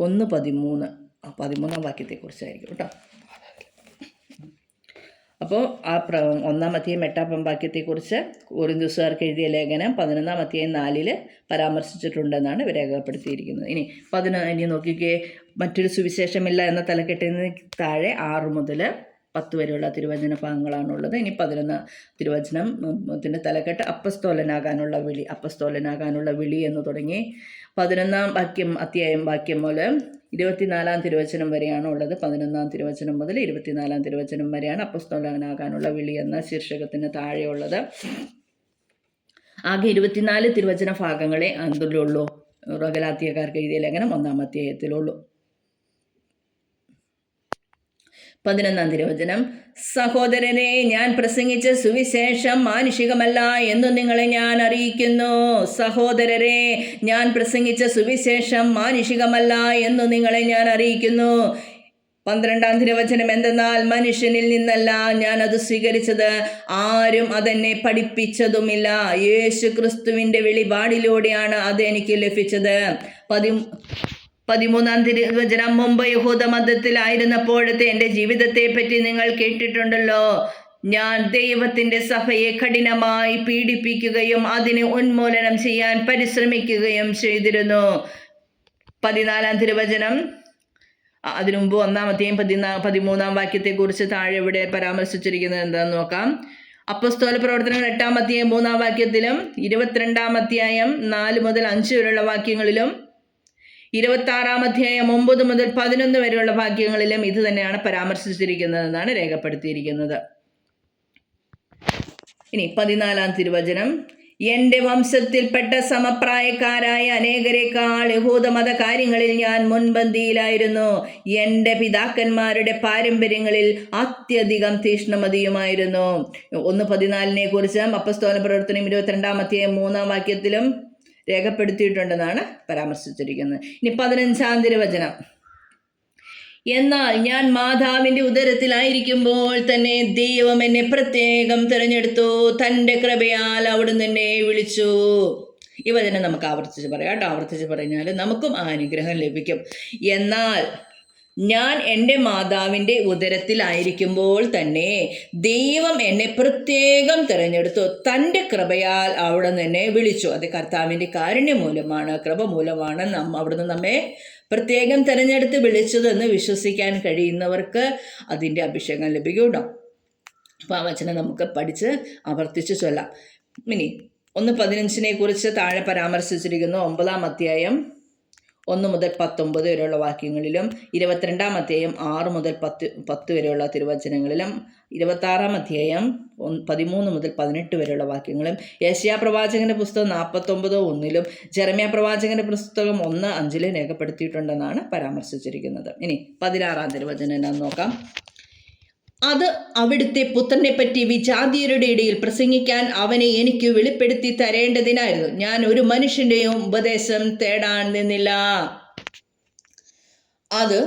1:13 13-ാം വാക്യത്തെക്കുറിച്ചായിരിക്കും കേട്ടോ. അപ്പോൾ 1-ാം അധ്യായം 8-ാം വാക്യത്തെക്കുറിച്ച് കോരിന്തോസുകാർക്ക് എഴുതിയ ലേഖനം 11-ാം അധ്യായം 4-ൽ പരാമർശിച്ചിട്ടുണ്ടെന്നാണ് ഇവർ രേഖപ്പെടുത്തിയിരിക്കുന്നത്. ഇനി നോക്കിക്കേ, മറ്റൊരു സുവിശേഷമില്ല എന്ന തലക്കെട്ടിന് താഴെ 6 മുതൽ 10 വരെയുള്ള തിരുവചന ഭാഗങ്ങളാണുള്ളത്. ഇനി 11 തിരുവചനത്തിൻ്റെ തലക്കെട്ട് അപ്പസ്തോലനാകാനുള്ള വിളി എന്ന് തുടങ്ങി 11-ാം അധ്യായം മുതൽ 24-ാം തിരുവചനം വരെയാണ് ഉള്ളത്. 11-ാം തിരുവചനം മുതൽ 24-ാം തിരുവചനം വരെയാണ് അപ്പസ്തോലനാകാനുള്ള വിളി എന്ന ശീർഷകത്തിന് താഴെയുള്ളത്. ആകെ 24 തിരുവചന ഭാഗങ്ങളെ അതിലുള്ളൂ. ഗലാത്യക്കാർക്ക് എഴുതിയ ലേഖനം 1-ാം അധ്യായത്തിലുള്ളൂ. 11-ാം തിരുവചനം, സഹോദരനെ, ഞാൻ പ്രസംഗിച്ച സുവിശേഷം മാനുഷികമല്ല എന്ന് നിങ്ങളെ ഞാൻ അറിയിക്കുന്നു. സഹോദരരെ, ഞാൻ പ്രസംഗിച്ച സുവിശേഷം മാനുഷികമല്ല എന്ന് നിങ്ങളെ ഞാൻ അറിയിക്കുന്നു. 12-ാം തിരുവചനം, എന്തെന്നാൽ മനുഷ്യനിൽ നിന്നല്ല ഞാൻ അത് സ്വീകരിച്ചത്, ആരും അതെന്നെ പഠിപ്പിച്ചതുമില്ല, യേശു ക്രിസ്തുവിൻ്റെ വെളിപാടിലൂടെയാണ് അത് എനിക്ക് ലഭിച്ചത്. 13-ാം തിരുവചനം, മുമ്പ് യഹൂദ മതത്തിലായിരുന്നപ്പോഴത്തെ എൻ്റെ ജീവിതത്തെ പറ്റി നിങ്ങൾ കേട്ടിട്ടുണ്ടല്ലോ. ഞാൻ ദൈവത്തിൻ്റെ സഭയെ കഠിനമായി പീഡിപ്പിക്കുകയും അതിനെ ഉന്മൂലനം ചെയ്യാൻ പരിശ്രമിക്കുകയും ചെയ്തിരുന്നു. 14-ാം തിരുവചനം, അതിനു മുമ്പ് 1-ാം അധ്യായം 13-ാം വാക്യത്തെക്കുറിച്ച് താഴെ ഇവിടെ പരാമർശിച്ചിരിക്കുന്നത് എന്താണെന്ന് നോക്കാം. അപ്പോസ്തല പ്രവർത്തനങ്ങൾ 8-ാം അധ്യായം 3-ാം വാക്യത്തിലും 22-ാം അധ്യായം 4 മുതൽ 5 വരെയുള്ള വാക്യങ്ങളിലും 26-ാം അധ്യായം 9 മുതൽ 11 വരെയുള്ള വാക്യങ്ങളിലും ഇത് തന്നെയാണ് പരാമർശിച്ചിരിക്കുന്നതെന്നാണ് രേഖപ്പെടുത്തിയിരിക്കുന്നത്. ഇനി 14-ാം തിരുവചനം, എൻ്റെ വംശത്തിൽപ്പെട്ട സമപ്രായക്കാരായ അനേകരെക്കാൾ യഹൂദമത കാര്യങ്ങളിൽ ഞാൻ മുൻപന്തിയിലായിരുന്നു. എൻ്റെ പിതാക്കന്മാരുടെ പാരമ്പര്യങ്ങളിൽ അത്യധികം തീക്ഷ്ണമതിയുമായിരുന്നു. 1:14 കുറിച്ച് അപ്പോസ്തല പ്രവർത്തനം 22-ാം അധ്യായം 3-ാം വാക്യത്തിലും രേഖപ്പെടുത്തിയിട്ടുണ്ടെന്നാണ് പരാമർശിച്ചിരിക്കുന്നത്. ഇനി 15-ാം തിരുവചനം, എന്നാൽ ഞാൻ മാതാവിൻ്റെ ഉദരത്തിലായിരിക്കുമ്പോൾ തന്നെ ദൈവം എന്നെ പ്രത്യേകം തിരഞ്ഞെടുത്തു, തൻ്റെ കൃപയാൽ അവിടുന്ന് എന്നെ വിളിച്ചു. ഈ വചനം നമുക്ക് ആവർത്തിച്ച് പറയാം കേട്ടോ. ആവർത്തിച്ച് പറഞ്ഞാൽ നമുക്കും ആ അനുഗ്രഹം ലഭിക്കും. എന്നാൽ ഞാൻ എൻ്റെ മാതാവിൻ്റെ ഉദരത്തിലായിരിക്കുമ്പോൾ തന്നെ ദൈവം എന്നെ പ്രത്യേകം തിരഞ്ഞെടുത്തു, തൻ്റെ കൃപയാൽ അവിടുന്ന് എന്നെ വിളിച്ചു. അത് കർത്താവിൻ്റെ കാരുണ്യം മൂലമാണ്, കൃപ മൂലമാണ് അവിടുന്ന് നമ്മെ പ്രത്യേകം തിരഞ്ഞെടുത്ത് വിളിച്ചതെന്ന് വിശ്വസിക്കാൻ കഴിയുന്നവർക്ക് അതിൻ്റെ അഭിഷേകം ലഭിക്കും. അപ്പോൾ ആ വചനം നമുക്ക് പഠിച്ച് ആവർത്തിച്ച് ചൊല്ലാം. ഇനി 1:15 കുറിച്ച് താഴെ പരാമർശിച്ചിരിക്കുന്നു. 9-ാം അധ്യായം 1 മുതൽ 19 വരെയുള്ള വാക്യങ്ങളിലും 22-ാം അധ്യായം 6 മുതൽ 10 വരെയുള്ള തിരുവചനങ്ങളിലും 26-ാം അധ്യായം 13 മുതൽ 18 വരെയുള്ള വാക്യങ്ങളും യെശയ്യാ പ്രവാചകന്റെ പുസ്തകം 49:1 ജെറമ്യാ പ്രവാചകന്റെ പുസ്തകം 1:5 രേഖപ്പെടുത്തിയിട്ടുണ്ടെന്നാണ് പരാമർശിച്ചിരിക്കുന്നത്. ഇനി 16-ാം തിരുവചനം എന്നാന്ന് നോക്കാം. അത് അവിടുത്തെ പുത്രനെ പറ്റി വിജാതിയരുടെ ഇടയിൽ പ്രസംഗിക്കാൻ അവനെ എനിക്ക് വെളിപ്പെടുത്തി തരേണ്ടതിനായിരുന്നു. ഞാൻ ഒരു മനുഷ്യൻ്റെയും ഉപദേശം തേടാൻ നിന്നില്ല. അത്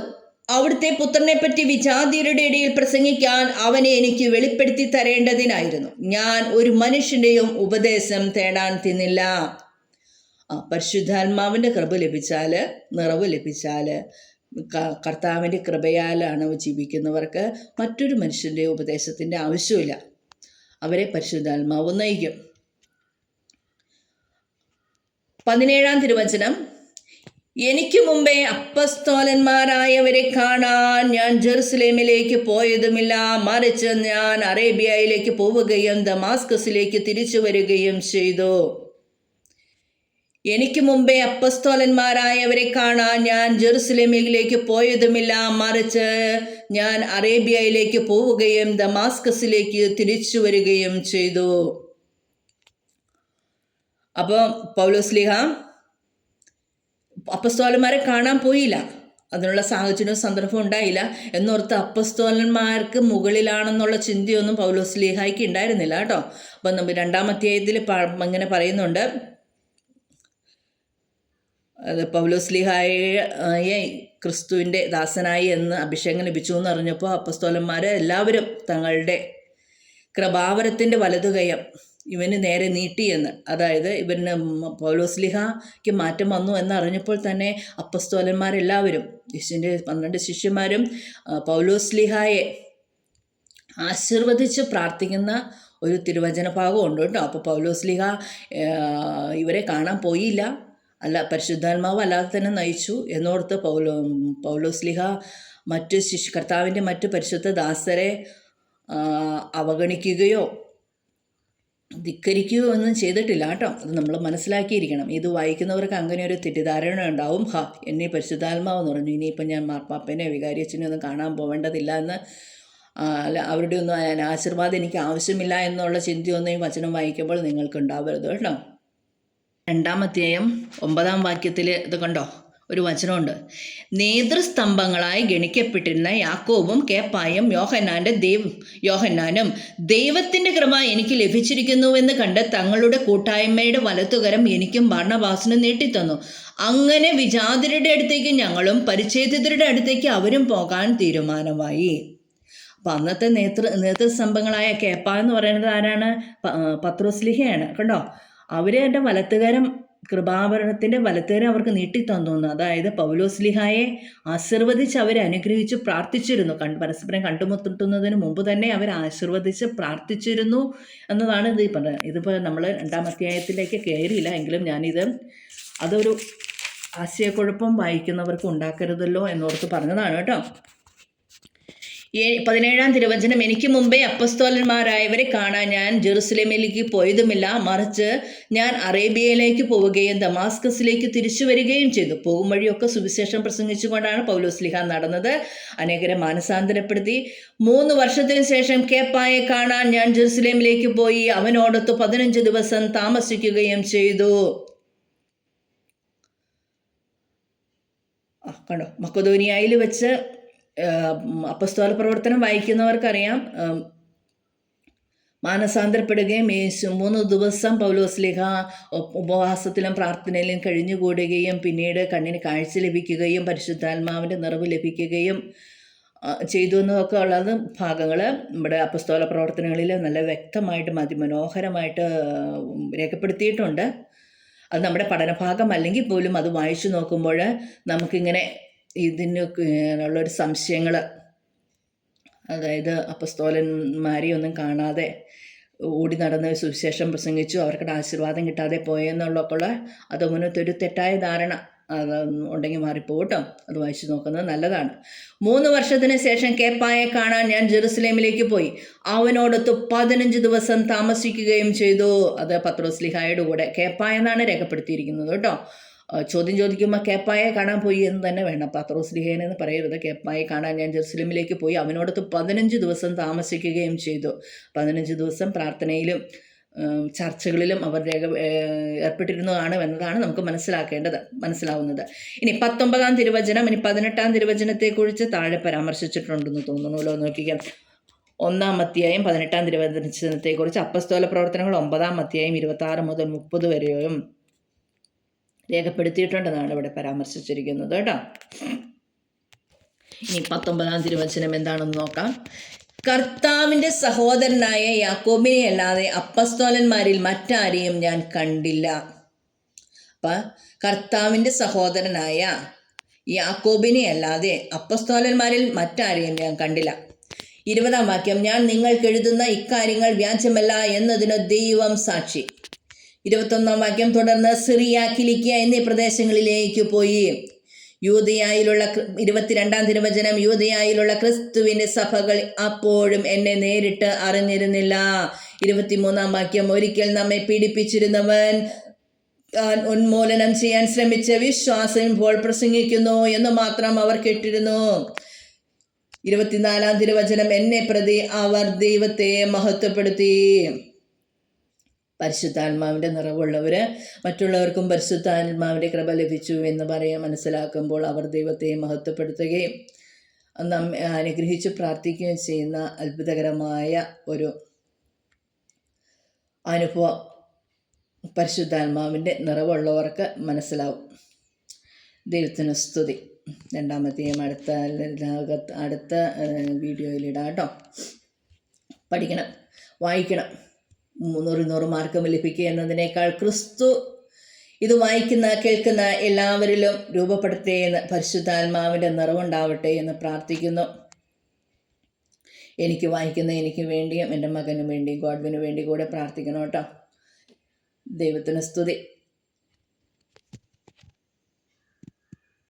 അവിടുത്തെ പുത്രനെ പറ്റി വിജാതിയരുടെ ഇടയിൽ പ്രസംഗിക്കാൻ അവനെ എനിക്ക് വെളിപ്പെടുത്തി തരേണ്ടതിനായിരുന്നു. ഞാൻ ഒരു മനുഷ്യൻ്റെയും ഉപദേശം തേടാൻ തിന്നില്ല. പരിശുദ്ധാത്മാവിൻ്റെ കൃപ ലഭിച്ചാൽ, നിറവ് ലഭിച്ചാൽ, കർത്താവിൻ്റെ കൃപയാലാണ് ജീവിക്കുന്നവർക്ക് മറ്റൊരു മനുഷ്യൻ്റെ ഉപദേശത്തിൻ്റെ ആവശ്യമില്ല. അവരെ പരിശുദ്ധാത്മാവ് നയിക്കും. 17-ാം തിരുവചനം, എനിക്ക് മുമ്പേ അപ്പസ്തോലന്മാരായവരെ കാണാൻ ഞാൻ ജെറുസലേമിലേക്ക് പോയതുമില്ല, മറിച്ച് ഞാൻ അറേബ്യയിലേക്ക് പോവുകയും ദമാസ്കസിലേക്ക് തിരിച്ചു വരികയും ചെയ്തു. എനിക്ക് മുമ്പേ അപ്പസ്തോലന്മാരായവരെ കാണാൻ ഞാൻ ജെറുസലേമിലേക്ക് പോയതുമില്ല, മറിച്ച് ഞാൻ അറേബ്യയിലേക്ക് പോവുകയും ദമാസ്കസിലേക്ക് തിരിച്ചു വരികയും ചെയ്തു. അപ്പോൾ പൗലോസ്ലീഹ അപ്പസ്തോലന്മാരെ കാണാൻ പോയില്ല, അതിനുള്ള സാഹചര്യവും സന്ദർഭവും ഉണ്ടായില്ല എന്നോർത്ത് അപ്പസ്തോലന്മാർക്ക് മുകളിലാണെന്നുള്ള ചിന്തയൊന്നും പൗലോസ്ലീഹായ്ക്ക് ഉണ്ടായിരുന്നില്ല കേട്ടോ. അപ്പം നമ്മൾ 2-ാം അധ്യായത്തിൽ ഇങ്ങനെ പറയുന്നുണ്ട്, അത് പൗലോസ്ലീഹായെ ക്രിസ്തുവിൻ്റെ ദാസനായി എന്ന് അഭിഷേകം ലഭിച്ചു എന്ന് അറിഞ്ഞപ്പോൾ അപ്പസ്തോലന്മാർ എല്ലാവരും തങ്ങളുടെ കൃപാവരത്തിൻ്റെ വലതുകൈയും ഇവന് നേരെ നീട്ടിയെന്ന്, അതായത് ഇവന് പൗലോസ്ലീഹയ്ക്ക് മാറ്റം വന്നു എന്നറിഞ്ഞപ്പോൾ തന്നെ അപ്പസ്തോലന്മാരെല്ലാവരും, യേശുവിൻ്റെ 12 ശിഷ്യന്മാരും പൗലോസ്ലീഹായെ ആശീർവദിച്ച് പ്രാർത്ഥിക്കുന്ന ഒരു തിരുവചന ഭാഗം ഉണ്ട് കേട്ടോ. അപ്പോൾ പൗലോസ്ലീഹ ഇവരെ കാണാൻ പോയില്ല, അല്ല പരിശുദ്ധാത്മാവ് അല്ലാതെ തന്നെ നയിച്ചു എന്നോർത്ത് പൗലോസ്ലീഹ കർത്താവിൻ്റെ മറ്റ് പരിശുദ്ധ ദാസരെ അവഗണിക്കുകയോ ധിക്കരിക്കുകയോ ഒന്നും ചെയ്തിട്ടില്ല കേട്ടോ. അത് നമ്മൾ മനസ്സിലാക്കിയിരിക്കണം. ഇത് വായിക്കുന്നവർക്ക് അങ്ങനെ ഒരു തെറ്റിദ്ധാരണ ഉണ്ടാവും, എന്നെ പരിശുദ്ധാത്മാവെന്ന് പറഞ്ഞു, ഇനിയിപ്പം ഞാൻ മാർപ്പാപ്പനെ വികാരിയച്ഛനെ ഒന്നും കാണാൻ പോവേണ്ടതില്ല എന്ന്, അല്ല അവരുടെ ഒന്നും ആശീർവാദം എനിക്ക് ആവശ്യമില്ല എന്നുള്ള ചിന്തയൊന്നും ഈ വചനം വായിക്കുമ്പോൾ നിങ്ങൾക്ക് ഉണ്ടാവരുത് കേട്ടോ. 2-ാം അധ്യായം 9-ാം വാക്യത്തിൽ ഇത് കണ്ടോ, ഒരു വചനമുണ്ട്. നേതൃസ്തംഭങ്ങളായി ഗണിക്കപ്പെട്ടിരുന്ന യാക്കോബും കേപ്പായും യോഹന്നാനും ദൈവത്തിൻ്റെ കൃപ എനിക്ക് ലഭിച്ചിരിക്കുന്നുവെന്ന് കണ്ട് തങ്ങളുടെ കൂട്ടായ്മയുടെ വലത്തുകരം എനിക്കും ബർണ്ണബാസിനും നീട്ടിത്തന്നു. അങ്ങനെ വിജാതിരുടെ അടുത്തേക്ക് ഞങ്ങളും പരിച്ഛേദിതരുടെ അടുത്തേക്ക് അവരും പോകാൻ തീരുമാനമായി. അപ്പം അന്നത്തെ നേതൃസ്തംഭങ്ങളായ കേപ്പ എന്ന് പറയുന്നത് ആരാണ്? പത്രോസ്ലിഹയാണ്. കണ്ടോ, അവർ എൻ്റെ വലത്തുകരം കൃപാഭരണത്തിൻ്റെ വലത്തുകരം അവർക്ക് നീട്ടിത്തന്നു. അതായത് പൗലോസ്ലിഹായെ ആശീർവദിച്ച് അവരെ അനുഗ്രഹിച്ച് പ്രാർത്ഥിച്ചിരുന്നു. പരസ്പരം കണ്ടുമുട്ടുന്നതിന് മുമ്പ് തന്നെ അവർ ആശീർവദിച്ച് പ്രാർത്ഥിച്ചിരുന്നു എന്നതാണ് ഇത് പറഞ്ഞത്. ഇതിപ്പോൾ നമ്മൾ 2-ാം അധ്യായത്തിലേക്ക് കയറിയില്ല, എങ്കിലും അതൊരു ആശയക്കുഴപ്പം വായിക്കുന്നവർക്ക് ഉണ്ടാക്കരുതല്ലോ എന്നോർത്ത് പറഞ്ഞതാണ് കേട്ടോ. 17-ാം തിരുവചനം, എനിക്ക് മുമ്പേ അപ്പസ്തോലന്മാരായവരെ കാണാൻ ഞാൻ ജെറുസലേമിലേക്ക് പോയതുമില്ല, മറിച്ച് ഞാൻ അറേബ്യയിലേക്ക് പോവുകയും ദമാസ്കസിലേക്ക് തിരിച്ചു വരികയും ചെയ്തു. പോകും വഴിയൊക്കെ സുവിശേഷം പ്രസംഗിച്ചുകൊണ്ടാണ് പൗലോസ്ലിഹ നടന്നത്. അനേകരെ മാനസാന്തരപ്പെടുത്തി. 3 വർഷത്തിന് ശേഷം കേപ്പായെ കാണാൻ ഞാൻ ജെറുസലേമിലേക്ക് പോയി അവനോടൊത്ത് 15 ദിവസം താമസിക്കുകയും ചെയ്തു. കണ്ടോ, മക്കദോനിയയിൽ വെച്ച് അപ്പസ്തോല പ്രവർത്തനം വായിക്കുന്നവർക്കറിയാം, മാനസാന്തരപ്പെടുകയും 3 ദിവസം പൗലോസ്ലിഹ ഉപവാസത്തിലും പ്രാർത്ഥനയിലും കഴിഞ്ഞുകൂടുകയും പിന്നീട് കണ്ണിന് കാഴ്ച ലഭിക്കുകയും പരിശുദ്ധാത്മാവിൻ്റെ നിറവ് ലഭിക്കുകയും ചെയ്തു എന്നതൊക്കെ ഉള്ളത് ഭാഗങ്ങൾ നമ്മുടെ അപ്പസ്തോല പ്രവർത്തനങ്ങളിൽ നല്ല വ്യക്തമായിട്ട് അതിമനോഹരമായിട്ട് രേഖപ്പെടുത്തിയിട്ടുണ്ട്. അത് നമ്മുടെ പഠനഭാഗം അല്ലെങ്കിൽ പോലും അത് വായിച്ചു നോക്കുമ്പോൾ നമുക്കിങ്ങനെ ഇതിനുള്ളൊരു സംശയങ്ങൾ, അതായത് അപ്പസ്തോലന്മാരെ ഒന്നും കാണാതെ ഓടി നടന്ന് സുവിശേഷം പ്രസംഗിച്ചു, അവർക്കുടെ ആശീർവാദം കിട്ടാതെ പോയെന്നുള്ളൊക്കെയുള്ള അത് മുന്നത്തൊരു തെറ്റായ ധാരണ അത് ഉണ്ടെങ്കിൽ മാറിപ്പോട്ടോ. അത് വായിച്ചു നോക്കുന്നത് നല്ലതാണ്. 3 വർഷത്തിന് ശേഷം കേപ്പായെ കാണാൻ ഞാൻ ജെറുസലേമിലേക്ക് പോയി അവനോടൊത്ത് 15 ദിവസം താമസിക്കുകയും ചെയ്തു. അത് പത്രോസ്ലിഹായുടെ കൂടെ. കേപ്പ എന്നാണ് രേഖപ്പെടുത്തിയിരിക്കുന്നത് കേട്ടോ. ചോദ്യം ചോദിക്കുമ്പോൾ കേപ്പായെ കാണാൻ പോയി എന്ന് തന്നെ വേണം, പത്രോസ്ലിഹേനെന്ന് പറയരുത്. കേപ്പായെ കാണാൻ ഞാൻ ജെറുസലേമിലേക്ക് പോയി അവനോടൊത്ത് 15 ദിവസം താമസിക്കുകയും ചെയ്തു. 15 ദിവസം പ്രാർത്ഥനയിലും ചർച്ചകളിലും അവർ ഏർപ്പെട്ടിരുന്നതാണ് എന്നതാണ് നമുക്ക് മനസ്സിലാവുന്നത്. ഇനി 19-ാം തിരുവചനം, ഇനി 18-ാം തിരുവചനത്തെക്കുറിച്ച് താഴെ പരാമർശിച്ചിട്ടുണ്ടെന്ന് തോന്നുന്നുല്ലോ. നോക്കിക്കാം. 1-ാം അധ്യായം 18-ാം തിരുവചനത്തെക്കുറിച്ച് അപ്പസ്തോല പ്രവർത്തനങ്ങൾ 9-ാം അധ്യായം 26 മുതൽ 30 വരെയും രേഖപ്പെടുത്തിയിട്ടുണ്ടെന്നാണ് ഇവിടെ പരാമർശിച്ചിരിക്കുന്നത് കേട്ടോ. ഇനി 19-ാം തിരുവചനം എന്താണെന്ന് നോക്കാം. കർത്താവിൻ്റെ സഹോദരനായ യാക്കോബിനെ അല്ലാതെ അപ്പസ്തോലന്മാരിൽ മറ്റാരെയും ഞാൻ കണ്ടില്ല. അപ്പം കർത്താവിൻ്റെ സഹോദരനായ യാക്കോബിനെ അല്ലാതെ അപ്പസ്തോലന്മാരിൽ മറ്റാരെയും ഞാൻ കണ്ടില്ല. 20-ാം വാക്യം, ഞാൻ നിങ്ങൾക്ക് എഴുതുന്ന ഇക്കാര്യങ്ങൾ വ്യാജമല്ല എന്നതിന് ദൈവം സാക്ഷി. 21-ാം വാക്യം, തുടർന്ന് സിറിയ, കിലിക്കിയ എന്നീ പ്രദേശങ്ങളിലേക്ക് പോയി. 22-ാം തിരുവചനം, യൂദയായിലുള്ള ക്രിസ്തുവിൻ്റെ സഭകൾ അപ്പോഴും എന്നെ നേരിട്ട് അറിഞ്ഞിരുന്നില്ല. 23-ാം വാക്യം, ഒരിക്കൽ നമ്മെ പീഡിപ്പിച്ചിരുന്നവൻ താൻ ഉന്മൂലനം ചെയ്യാൻ ശ്രമിച്ച വിശ്വാസം ഇപ്പോൾ പ്രസംഗിക്കുന്നു എന്ന് മാത്രം അവർ കേട്ടിരുന്നു. 24-ാം തിരുവചനം, എന്നെ പ്രതി അവർ ദൈവത്തെ മഹത്വപ്പെടുത്തി. പരിശുദ്ധാത്മാവിൻ്റെ നിറവുള്ളവർ മറ്റുള്ളവർക്കും പരിശുദ്ധാത്മാവിൻ്റെ കൃപ ലഭിച്ചു എന്ന് മനസ്സിലാക്കുമ്പോൾ അവർ ദൈവത്തെ മഹത്വപ്പെടുത്തുകയും നമ്മെ അനുഗ്രഹിച്ച് പ്രാർത്ഥിക്കുകയും ചെയ്യുന്ന അത്ഭുതകരമായ ഒരു അനുഭവം പരിശുദ്ധാത്മാവിൻ്റെ നിറവുള്ളവർക്ക് മനസ്സിലാവും. ദൈവത്തിന് സ്തുതി. 2-ാം അധ്യായം അടുത്ത വീഡിയോയിലിടാം കേട്ടോ. പഠിക്കണം, വായിക്കണം. 100 മാർക്കും ലഭിക്കുക എന്നതിനേക്കാൾ ക്രിസ്തു ഇത് വായിക്കുന്ന കേൾക്കുന്ന എല്ലാവരിലും രൂപപ്പെടുത്തേന്ന് പരിശുദ്ധാത്മാവിൻ്റെ നിറവുണ്ടാവട്ടെ എന്ന് പ്രാർത്ഥിക്കുന്നു. എനിക്ക് വായിക്കുന്ന എനിക്ക് വേണ്ടിയും എൻ്റെ മകന് വേണ്ടിയും ഗോഡ്വിന് വേണ്ടി കൂടെ പ്രാർത്ഥിക്കണം കേട്ടോ. ദൈവത്തിന് സ്തുതി.